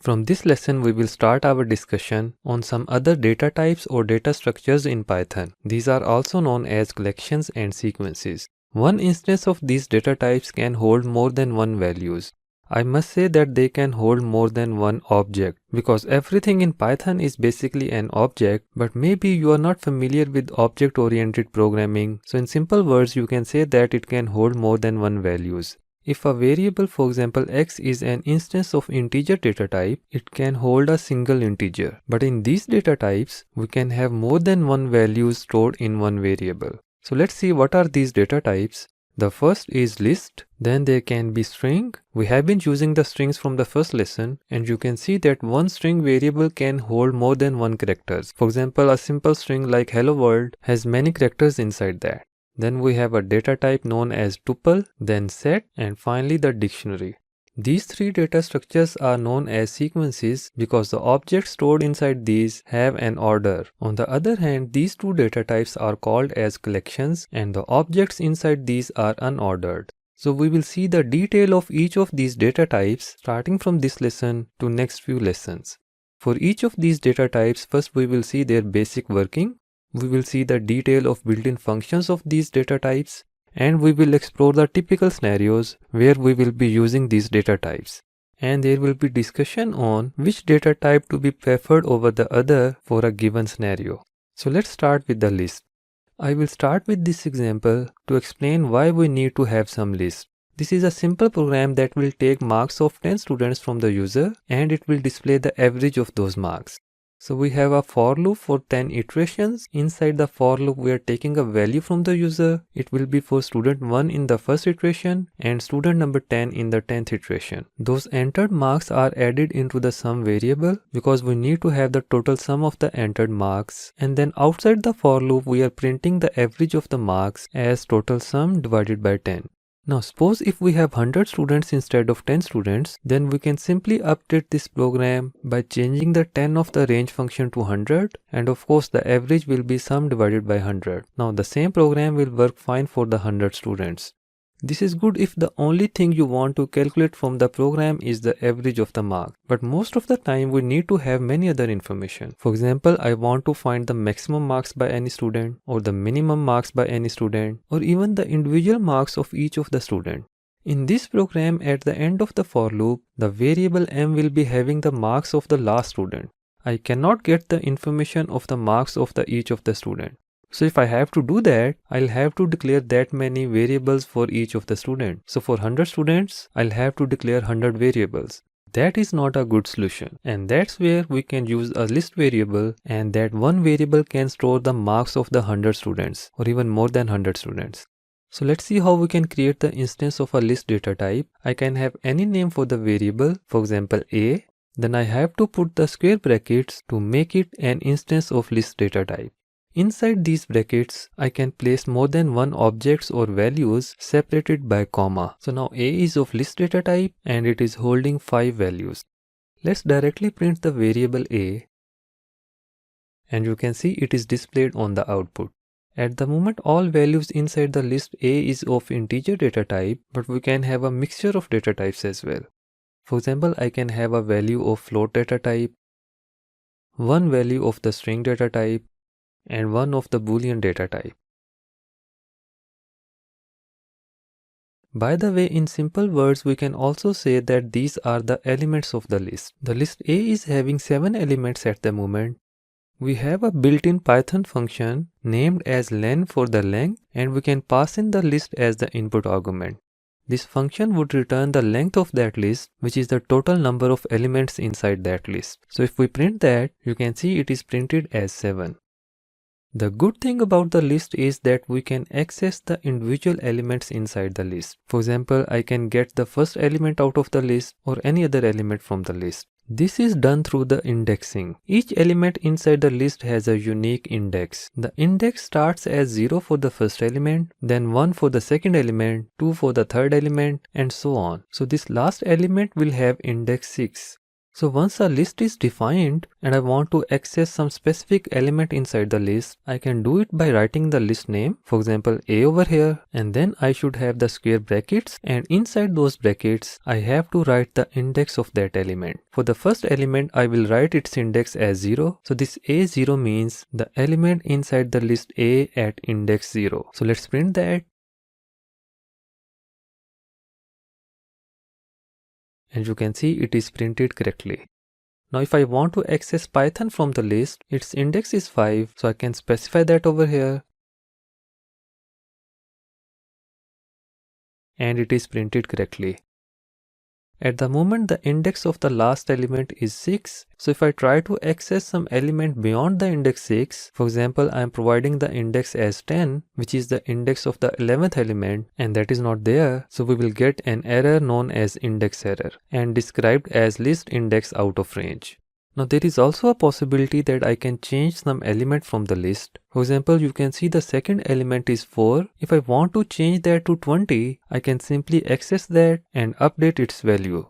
From this lesson, we will start our discussion on some other data types or data structures in Python. These are also known as collections and sequences. One instance of these data types can hold more than one values. I must say that they can hold more than one object because everything in Python is basically an object, but maybe you are not familiar with object-oriented programming. So in simple words, you can say that it can hold more than one values. If a variable, for example x, is an instance of integer data type, it can hold a single integer. But in these data types, we can have more than one value stored in one variable. So let's see what are these data types. The first is list, then there can be string. We have been using the strings from the first lesson, and you can see that one string variable can hold more than one characters. For example, a simple string like hello world has many characters inside that. Then we have a data type known as tuple, then set, and finally the dictionary. These three data structures are known as sequences because the objects stored inside these have an order. On the other hand, these two data types are called as collections and the objects inside these are unordered. So we will see the detail of each of these data types starting from this lesson to next few lessons. For each of these data types, first we will see their basic working. We will see the detail of built-in functions of these data types, and we will explore the typical scenarios where we will be using these data types. And there will be discussion on which data type to be preferred over the other for a given scenario. So let's start with the list. I will start with this example to explain why we need to have some list. This is a simple program that will take marks of 10 students from the user and it will display the average of those marks. So we have a for loop for 10 iterations. Inside the for loop, we are taking a value from the user. It will be for student 1 in the first iteration and student number 10 in the 10th iteration. Those entered marks are added into the sum variable because we need to have the total sum of the entered marks. And then outside the for loop, we are printing the average of the marks as total sum divided by 10. Now suppose if we have 100 students instead of 10 students, then we can simply update this program by changing the 10 of the range function to 100, and of course the average will be sum divided by 100. Now the same program will work fine for the 100 students. This is good if the only thing you want to calculate from the program is the average of the mark. But most of the time we need to have many other information. For example, I want to find the maximum marks by any student, or the minimum marks by any student, or even the individual marks of each of the student. In this program, at the end of the for loop, the variable m will be having the marks of the last student. I cannot get the information of the marks of each of the student. So if I have to do that, I'll have to declare that many variables for each of the students. So for 100 students, I'll have to declare 100 variables. That is not a good solution. And that's where we can use a list variable, and that one variable can store the marks of the 100 students or even more than 100 students. So let's see how we can create the instance of a list data type. I can have any name for the variable, for example A. Then I have to put the square brackets to make it an instance of list data type. Inside these brackets, I can place more than one objects or values separated by comma. So now A is of list data type and it is holding 5 values. Let's directly print the variable A, and you can see it is displayed on the output. At the moment, all values inside the list A is of integer data type, but we can have a mixture of data types as well. For example, I can have a value of float data type, one value of the string data type, and one of the Boolean data type. By the way, in simple words, we can also say that these are the elements of the list. The list A is having 7 elements at the moment. We have a built-in Python function named as len for the length, and we can pass in the list as the input argument. This function would return the length of that list, which is the total number of elements inside that list. So if we print that, you can see it is printed as 7. The good thing about the list is that we can access the individual elements inside the list. For example, I can get the first element out of the list or any other element from the list. This is done through the indexing. Each element inside the list has a unique index. The index starts as 0 for the first element, then 1 for the second element, 2 for the third element, and so on. So this last element will have index 6. So once a list is defined and I want to access some specific element inside the list, I can do it by writing the list name, for example A over here, and then I should have the square brackets, and inside those brackets I have to write the index of that element. For the first element I will write its index as 0. So this A0 means the element inside the list A at index 0. So let's print that. And you can see it is printed correctly. Now if I want to access Python from the list, its index is 5, so I can specify that over here. And it is printed correctly. At the moment the index of the last element is 6, so if I try to access some element beyond the index 6, for example I am providing the index as 10, which is the index of the 11th element, and that is not there, so we will get an error known as index error and described as list index out of range. Now there is also a possibility that I can change some element from the list. For example, you can see the second element is 4. If I want to change that to 20, I can simply access that and update its value.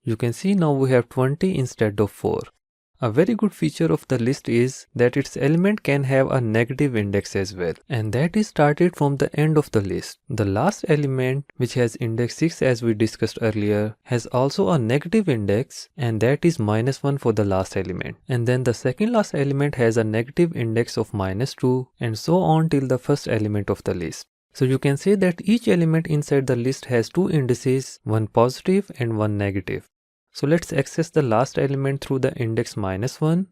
You can see now we have 20 instead of 4. A very good feature of the list is that its element can have a negative index as well, and that is started from the end of the list. The last element, which has index 6 as we discussed earlier, has also a negative index, and that is -1 for the last element. And then the second last element has a negative index of -2, and so on till the first element of the list. So you can say that each element inside the list has two indices, one positive and one negative. So let's access the last element through the index -1,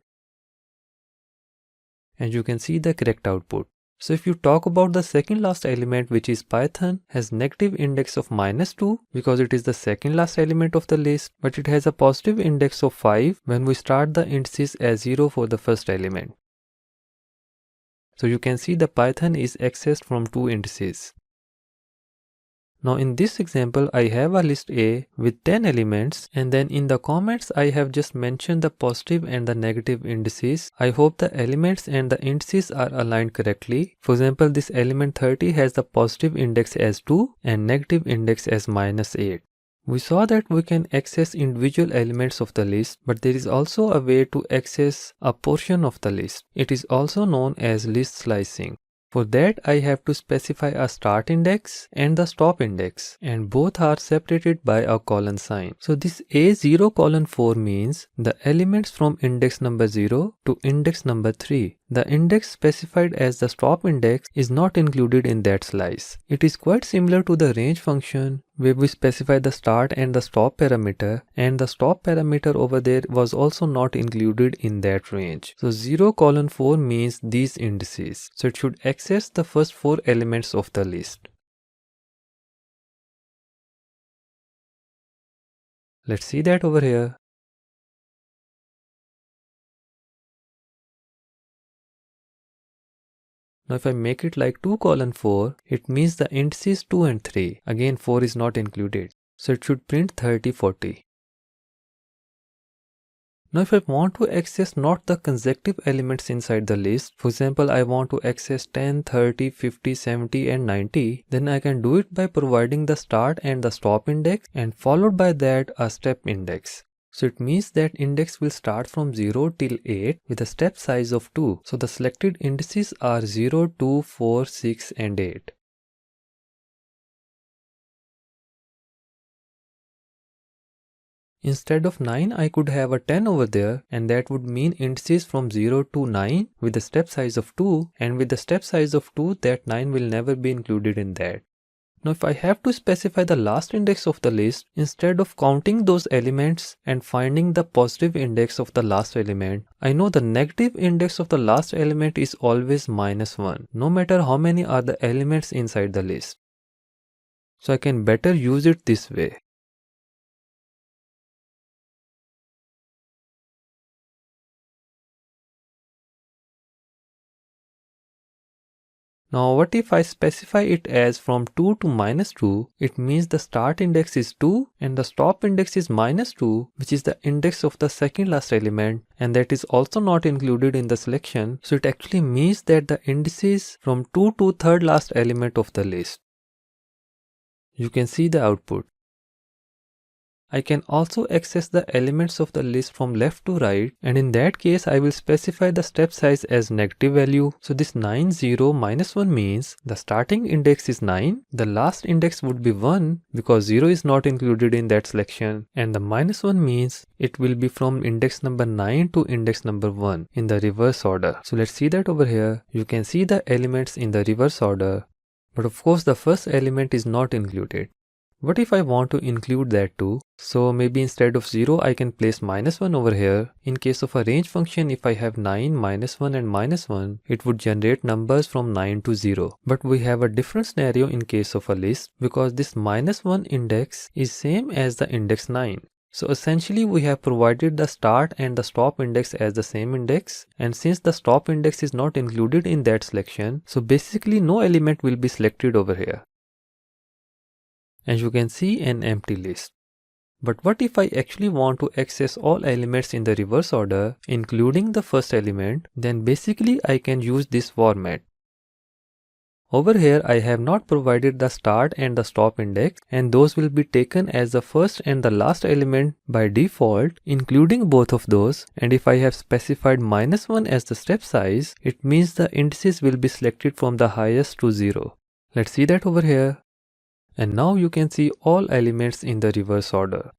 and you can see the correct output. So if you talk about the second last element, which is Python, has negative index of -2 because it is the second last element of the list, but it has a positive index of 5 when we start the indices as 0 for the first element. So you can see the Python is accessed from two indices. Now in this example, I have a list A with 10 elements, and then in the comments I have just mentioned the positive and the negative indices. I hope the elements and the indices are aligned correctly. For example, this element 30 has the positive index as 2 and negative index as -8. We saw that we can access individual elements of the list, but there is also a way to access a portion of the list. It is also known as list slicing. For that, I have to specify a start index and the stop index, and both are separated by a colon sign. So this A0:4 means the elements from index number 0 to index number 3. The index specified as the stop index is not included in that slice. It is quite similar to the range function where we specify the start and the stop parameter, and the stop parameter over there was also not included in that range. So 0:4 means these indices. So it should access the first 4 elements of the list. Let's see that over here. Now if I make it like 2:4, it means the indices 2 and 3. Again 4 is not included. So it should print 30, 40. Now if I want to access not the consecutive elements inside the list, for example I want to access 10, 30, 50, 70 and 90, then I can do it by providing the start and the stop index and followed by that a step index. So it means that index will start from 0 till 8 with a step size of 2. So the selected indices are 0, 2, 4, 6 and 8. Instead of 9, I could have a 10 over there, and that would mean indices from 0 to 9 with a step size of 2, and with the step size of 2, that 9 will never be included in that. Now if I have to specify the last index of the list, instead of counting those elements and finding the positive index of the last element, I know the negative index of the last element is always -1, no matter how many are the elements inside the list. So I can better use it this way. Now what if I specify it as from 2 to -2, it means the start index is 2 and the stop index is -2, which is the index of the second last element, and that is also not included in the selection. So it actually means that the indices from 2 to third last element of the list. You can see the output. I can also access the elements of the list from left to right, and in that case I will specify the step size as negative value. So this 9 0 minus 1 means the starting index is 9, the last index would be 1 because 0 is not included in that selection, and the minus 1 means it will be from index number 9 to index number 1 in the reverse order. So let's see that over here. You can see the elements in the reverse order, but of course the first element is not included. What if I want to include that too? So maybe instead of 0 I can place minus 1 over here. In case of a range function, if I have 9, minus 1 and minus 1, it would generate numbers from 9 to 0. But we have a different scenario in case of a list because this minus 1 index is same as the index 9. So essentially we have provided the start and the stop index as the same index, and since the stop index is not included in that selection, so basically no element will be selected over here. And you can see an empty list. But what if I actually want to access all elements in the reverse order, including the first element? Then basically I can use this format. Over here I have not provided the start and the stop index, and those will be taken as the first and the last element by default, including both of those. And if I have specified minus 1 as the step size, it means the indices will be selected from the highest to 0. Let's see that over here. And now you can see all elements in the reverse order.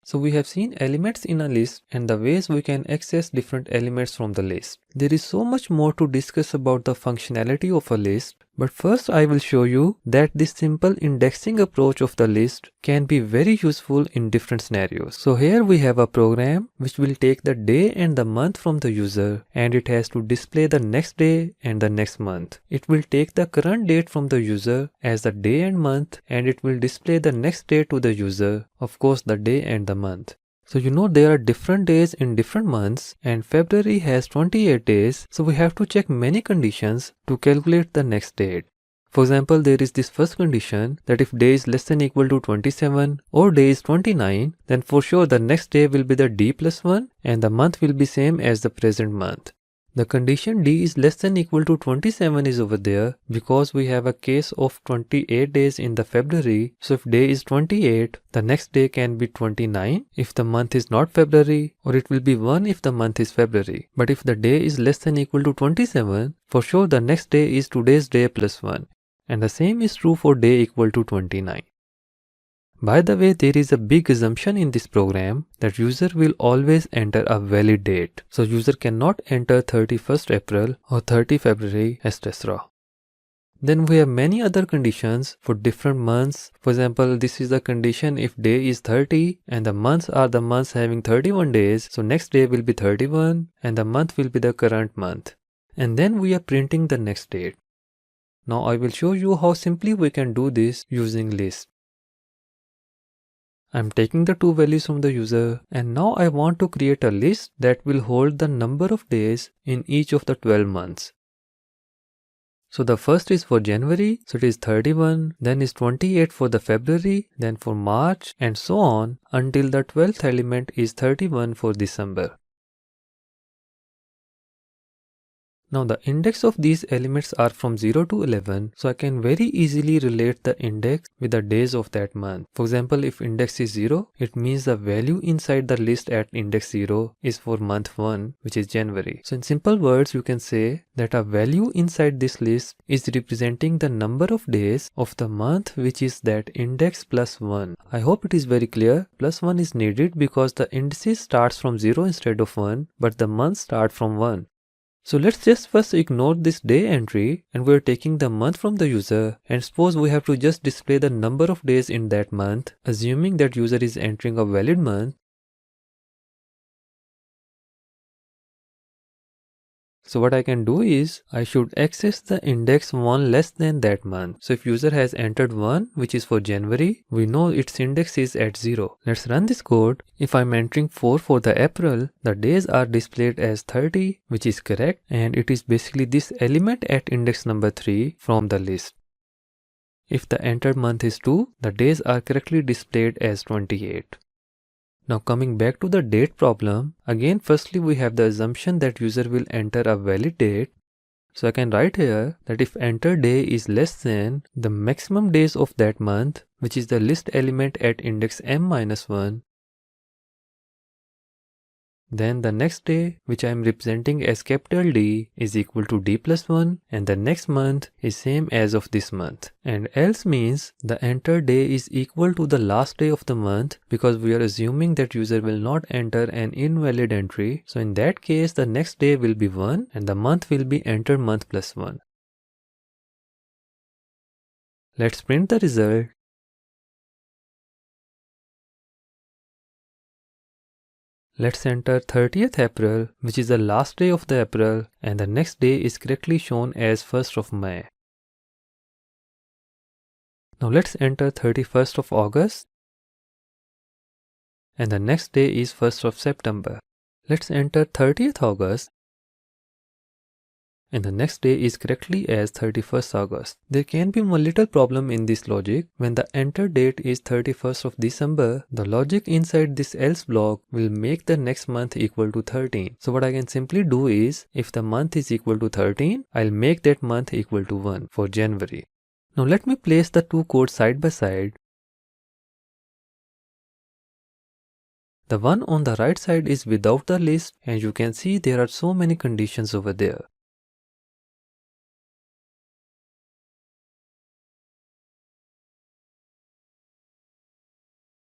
So we have seen elements in a list and the ways we can access different elements from the list. There is so much more to discuss about the functionality of a list, but first I will show you that this simple indexing approach of the list can be very useful in different scenarios. So here we have a program which will take the day and the month from the user, and it has to display the next day and the next month. It will take the current date from the user as the day and month, and it will display the next day to the user, of course the day and the month. So you know there are different days in different months, and February has 28 days, so we have to check many conditions to calculate the next date. For example, there is this first condition that if day is less than equal to 27 or day is 29, then for sure the next day will be the d plus 1 and the month will be same as the present month. The condition d is less than equal to 27 is over there because we have a case of 28 days in the February. So if day is 28, the next day can be 29 if the month is not February, or it will be 1 if the month is February. But if the day is less than equal to 27, for sure the next day is today's day plus 1. And the same is true for day equal to 29. By the way, there is a big assumption in this program that user will always enter a valid date. So user cannot enter 31st April or 30 February, etc. Then we have many other conditions for different months. For example, this is the condition if day is 30 and the months are the months having 31 days. So next day will be 31 and the month will be the current month. And then we are printing the next date. Now I will show you how simply we can do this using list. I'm taking the two values from the user, and now I want to create a list that will hold the number of days in each of the 12 months. So the first is for January, so it is 31, then is 28 for the February, then for March, and so on until the 12th element is 31 for December. Now the index of these elements are from 0 to 11, so I can very easily relate the index with the days of that month. For example, if index is 0, it means the value inside the list at index 0 is for month 1, which is January. So in simple words, you can say that a value inside this list is representing the number of days of the month, which is that index plus 1. I hope it is very clear. Plus 1 is needed because the indices starts from 0 instead of 1, but the months start from 1. So let's just first ignore this day entry, and we're taking the month from the user, and suppose we have to just display the number of days in that month, assuming that user is entering a valid month. So what I can do is, I should access the index 1 less than that month. So if user has entered 1, which is for January, we know its index is at 0. Let's run this code. If I'm entering 4 for the April, the days are displayed as 30, which is correct, and it is basically this element at index number 3 from the list. If the entered month is 2, the days are correctly displayed as 28. Now coming back to the date problem, again firstly we have the assumption that user will enter a valid date. So I can write here that if enter day is less than the maximum days of that month, which is the list element at index m-1, then the next day, which I am representing as capital D, is equal to D plus 1, and the next month is same as of this month. And else means the enter day is equal to the last day of the month, because we are assuming that user will not enter an invalid entry. So in that case, the next day will be 1 and the month will be enter month plus 1. Let's print the result. Let's enter 30th April, which is the last day of the April, and the next day is correctly shown as 1st of May. Now let's enter 31st of August, and the next day is 1st of September. Let's enter 30th August, and the next day is correctly as 31st August. There can be one little problem in this logic. When the enter date is 31st of December, the logic inside this else block will make the next month equal to 13. So what I can simply do is, if the month is equal to 13, I'll make that month equal to 1 for January. Now let me place the two codes side by side. The one on the right side is without the list, and you can see there are so many conditions over there.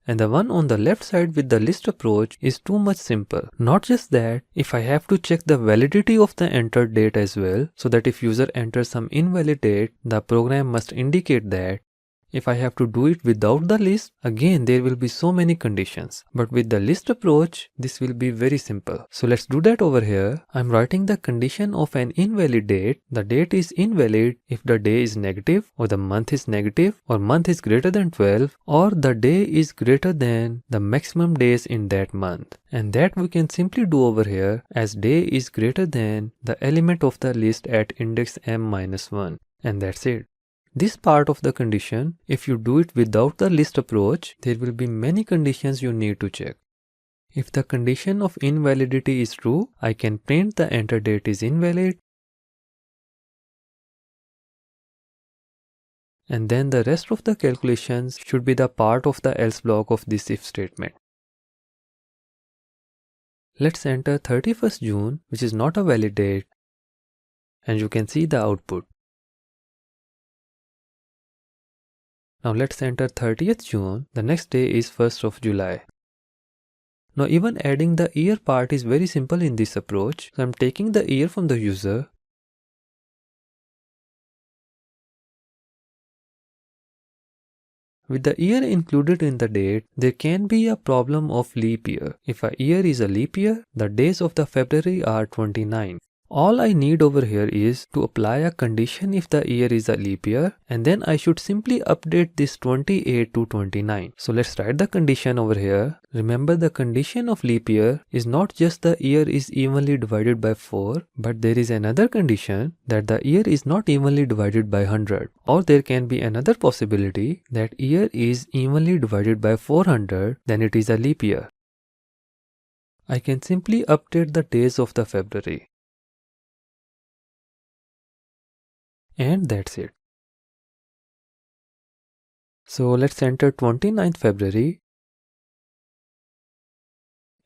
And the one on the left side with the list approach is too much simple. Not just that, if I have to check the validity of the entered date as well, so that if user enters some invalid date, the program must indicate that. If I have to do it without the list, again there will be so many conditions. But with the list approach, this will be very simple. So let's do that over here. I'm writing the condition of an invalid date. The date is invalid if the day is negative, or the month is negative, or month is greater than 12, or the day is greater than the maximum days in that month. And that we can simply do over here, as day is greater than the element of the list at index m-1. And that's it. This part of the condition, if you do it without the list approach, there will be many conditions you need to check. If the condition of invalidity is true, I can print the enter date is invalid. And then the rest of the calculations should be the part of the else block of this if statement. Let's enter 31st June, which is not a valid date, and you can see the output. Now let's enter 30th June, the next day is 1st of July. Now even adding the year part is very simple in this approach. So I'm taking the year from the user. With the year included in the date, there can be a problem of leap year. If a year is a leap year, the days of the February are 29. All I need over here is to apply a condition if the year is a leap year, and then I should simply update this 28 to 29. So let's write the condition over here. Remember, the condition of leap year is not just the year is evenly divided by 4, but there is another condition that the year is not evenly divided by 100. Or there can be another possibility that year is evenly divided by 400, then it is a leap year. I can simply update the days of the February. And that's it. So let's enter 29th February.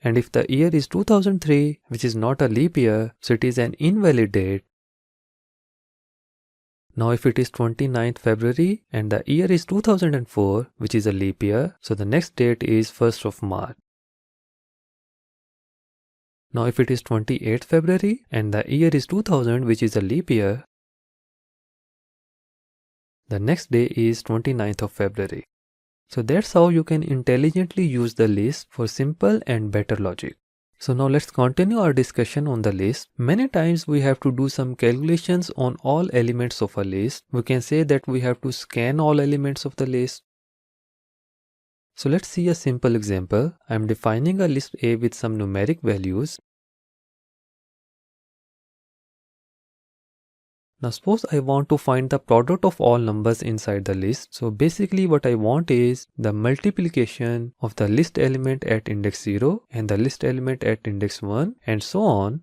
And if the year is 2003, which is not a leap year, so it is an invalid date. Now if it is 29th February and the year is 2004, which is a leap year, so the next date is 1st of March. Now if it is 28th February and the year is 2000, which is a leap year, the next day is 29th of February. So that's how you can intelligently use the list for simple and better logic. So now let's continue our discussion on the list. Many times we have to do some calculations on all elements of a list. We can say that we have to scan all elements of the list. So let's see a simple example. I'm defining a list A with some numeric values. Now suppose I want to find the product of all numbers inside the list. So basically what I want is the multiplication of the list element at index 0 and the list element at index 1 and so on.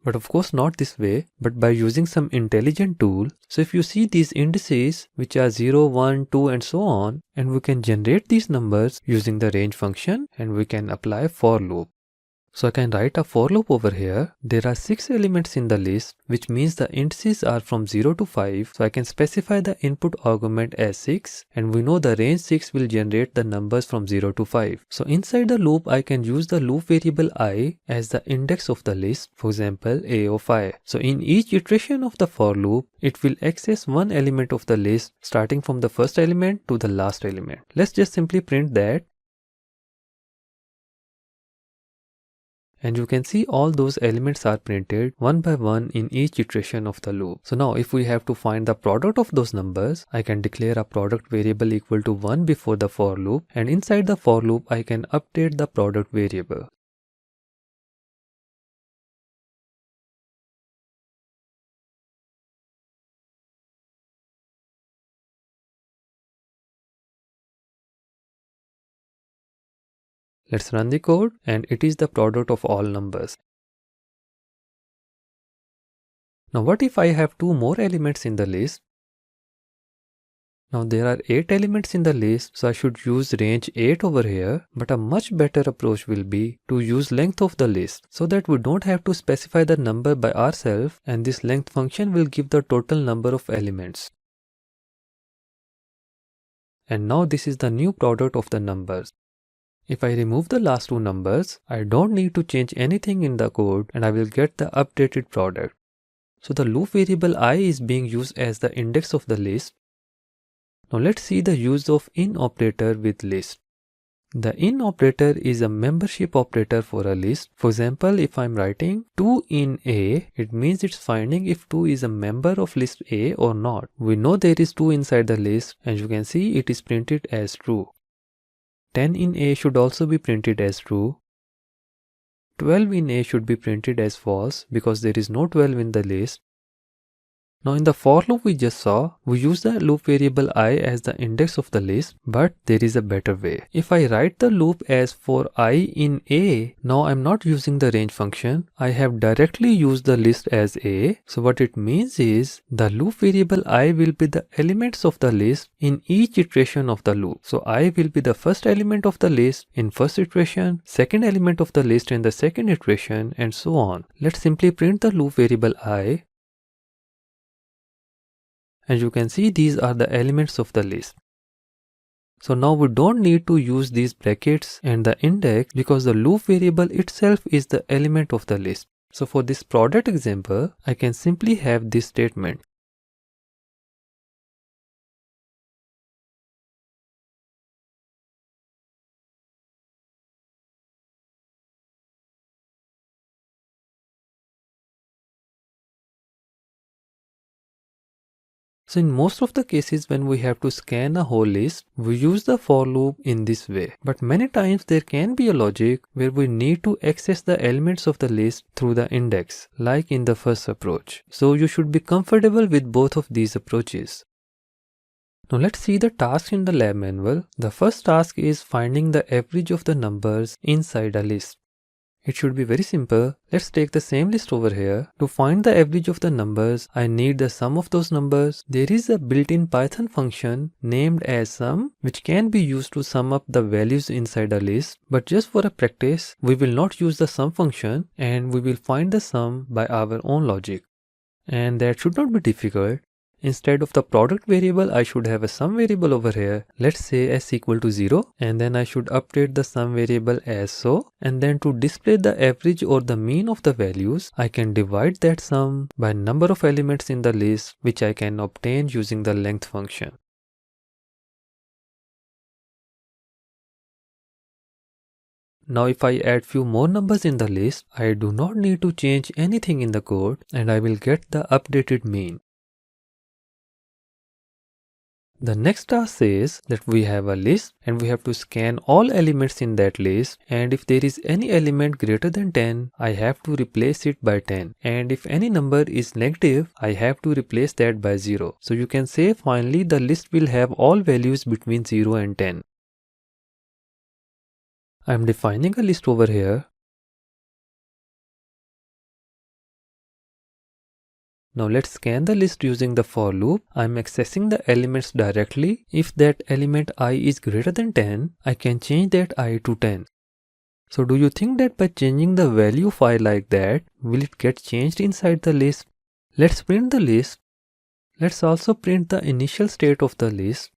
but of course not this way, but by using some intelligent tool. So if you see these indices, which are 0, 1, 2 and so on, and we can generate these numbers using the range function, and we can apply for loop. So I can write a for loop over here. There are 6 elements in the list, which means the indices are from 0 to 5. So I can specify the input argument as 6, and we know the range 6 will generate the numbers from 0 to 5. So inside the loop, I can use the loop variable I as the index of the list, for example a of I. So in each iteration of the for loop, it will access one element of the list starting from the first element to the last element. Let's just simply print that. And you can see all those elements are printed one by one in each iteration of the loop. So now if we have to find the product of those numbers, I can declare a product variable equal to 1 before the for loop, and inside the for loop I can update the product variable. Let's run the code, and it is the product of all numbers. Now what if I have 2 more elements in the list? Now there are 8 elements in the list, so I should use range 8 over here, but a much better approach will be to use length of the list, so that we don't have to specify the number by ourselves, and this length function will give the total number of elements. And now this is the new product of the numbers. If I remove the last 2 numbers, I don't need to change anything in the code, and I will get the updated product. So the loop variable I is being used as the index of the list. Now let's see the use of in operator with list. The in operator is a membership operator for a list. For example, if I'm writing 2 in A, it means it's finding if 2 is a member of list A or not. We know there is 2 inside the list, and you can see it is printed as true. 10 in A should also be printed as true. 12 in A should be printed as false because there is no 12 in the list. Now in the for loop we just saw, we use the loop variable I as the index of the list, but there is a better way. If I write the loop as for I in A, now I'm not using the range function. I have directly used the list as A. So what it means is the loop variable I will be the elements of the list in each iteration of the loop. So I will be the first element of the list in first iteration, second element of the list in the second iteration, and so on. Let's simply print the loop variable I. And you can see these are the elements of the list. So now we don't need to use these brackets and the index because the loop variable itself is the element of the list. So for this product example, I can simply have this statement. So in most of the cases when we have to scan a whole list, we use the for loop in this way. But many times there can be a logic where we need to access the elements of the list through the index, like in the first approach. So you should be comfortable with both of these approaches. Now let's see the tasks in the lab manual. The first task is finding the average of the numbers inside a list. It should be very simple. Let's take the same list over here. To find the average of the numbers, I need the sum of those numbers. There is a built-in Python function named as sum, which can be used to sum up the values inside a list. But just for a practice, we will not use the sum function, and we will find the sum by our own logic. And that should not be difficult. Instead of the product variable, I should have a sum variable over here. Let's say s equal to 0, and then I should update the sum variable as so. And then to display the average or the mean of the values, I can divide that sum by number of elements in the list, which I can obtain using the length function. Now if I add few more numbers in the list, I do not need to change anything in the code, and I will get the updated mean. The next task says that we have a list and we have to scan all elements in that list, and if there is any element greater than 10, I have to replace it by 10, and if any number is negative, I have to replace that by 0. So you can say finally the list will have all values between 0 and 10. I am defining a list over here. Now let's scan the list using the for loop. I'm accessing the elements directly. If that element I is greater than 10, I can change that I to 10. So do you think that by changing the value of I like that, will it get changed inside the list? Let's print the list. Let's also print the initial state of the list.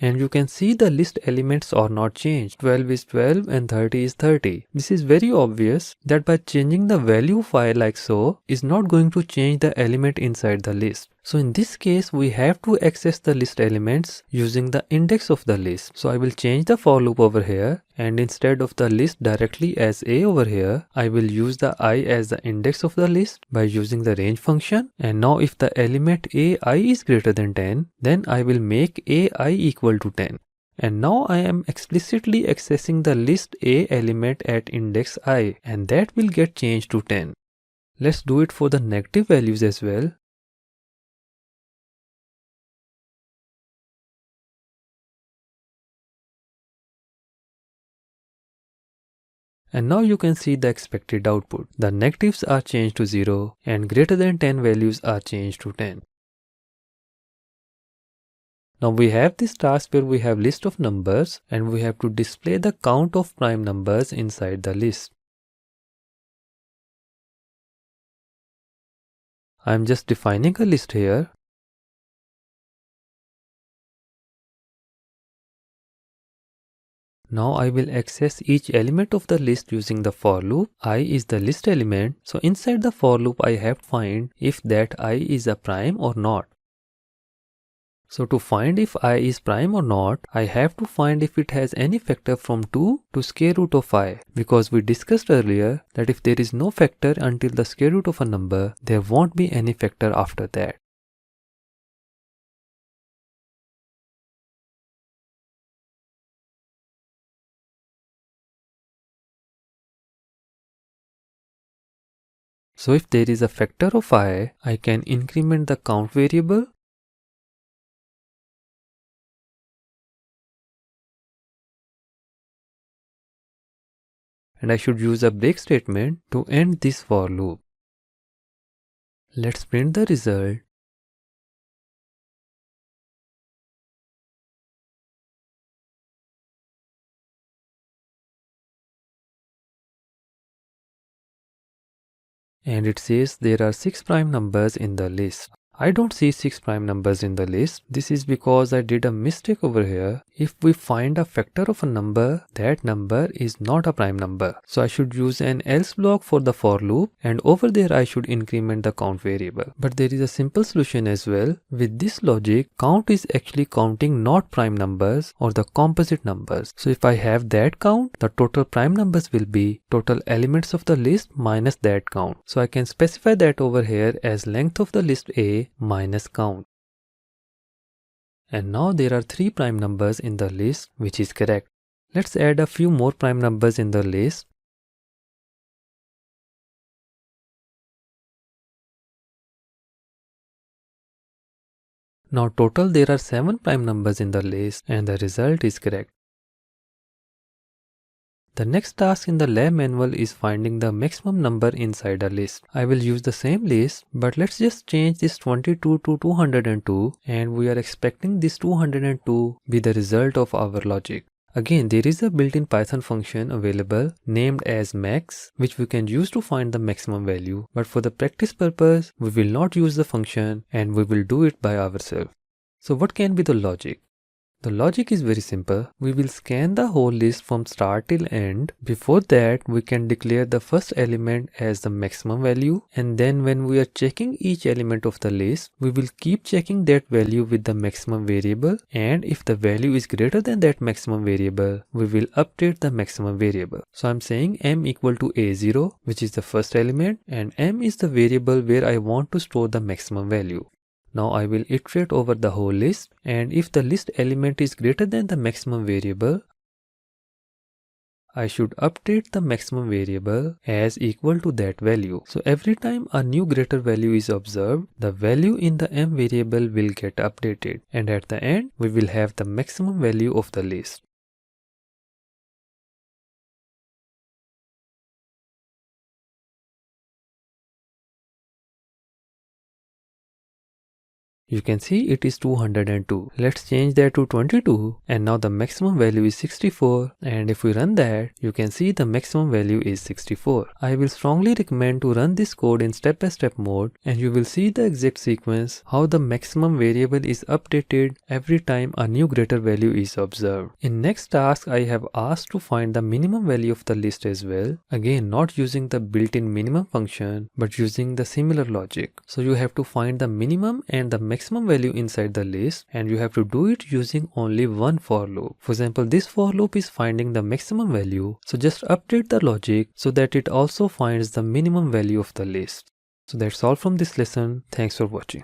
And you can see the list elements are not changed. 12 is 12 and 30 is 30. This is very obvious that by changing the value of I like so is not going to change the element inside the list. So in this case, we have to access the list elements using the index of the list. So I will change the for loop over here, and instead of the list directly as A over here, I will use the I as the index of the list by using the range function. And now if the element AI is greater than 10, then I will make AI equal to 10. And now I am explicitly accessing the list A element at index I, and that will get changed to 10. Let's do it for the negative values as well. And now you can see the expected output. The negatives are changed to 0 and greater than 10 values are changed to 10. Now we have this task where we have list of numbers and we have to display the count of prime numbers inside the list. I am just defining a list here. Now I will access each element of the list using the for loop. I is the list element. So inside the for loop I have to find if that I is a prime or not. So to find if I is prime or not, I have to find if it has any factor from 2 to square root of I. Because we discussed earlier that if there is no factor until the square root of a number, there won't be any factor after that. So if there is a factor of I can increment the count variable. And I should use a break statement to end this for loop. Let's print the result. And it says there are 6 prime numbers in the list. I don't see 6 prime numbers in the list. This is because I did a mistake over here. If we find a factor of a number, that number is not a prime number. So I should use an else block for the for loop, and over there I should increment the count variable. But there is a simple solution as well. With this logic, count is actually counting not prime numbers or the composite numbers. So if I have that count, the total prime numbers will be total elements of the list minus that count. So I can specify that over here as length of the list A minus count. And now there are 3 prime numbers in the list, which is correct. Let's add a few more prime numbers in the list. Now total there are 7 prime numbers in the list and the result is correct. The next task in the lab manual is finding the maximum number inside a list. I will use the same list, but let's just change this 22 to 202, and we are expecting this 202 be the result of our logic. Again, there is a built-in Python function available named as max, which we can use to find the maximum value. But for the practice purpose, we will not use the function and we will do it by ourselves. So what can be the logic? The logic is very simple. We will scan the whole list from start till end. Before that, we can declare the first element as the maximum value, and then when we are checking each element of the list, we will keep checking that value with the maximum variable, and if the value is greater than that maximum variable, we will update the maximum variable. So I'm saying m equal to a0, which is the first element, and m is the variable where I want to store the maximum value. Now I will iterate over the whole list, and if the list element is greater than the maximum variable, I should update the maximum variable as equal to that value. So every time a new greater value is observed, the value in the m variable will get updated, and at the end we will have the maximum value of the list. You can see it is 202. Let's change that to 22, and now the maximum value is 64, and if we run that, you can see the maximum value is 64. I will strongly recommend to run this code in step-by-step mode, and you will see the exact sequence how the maximum variable is updated every time a new greater value is observed. In next task, I have asked to find the minimum value of the list as well. Again, not using the built-in minimum function, but using the similar logic. So you have to find the minimum and the maximum value inside the list, and you have to do it using only one for loop. For example, this for loop is finding the maximum value, so just update the logic so that it also finds the minimum value of the list. So that's all from this lesson. Thanks for watching.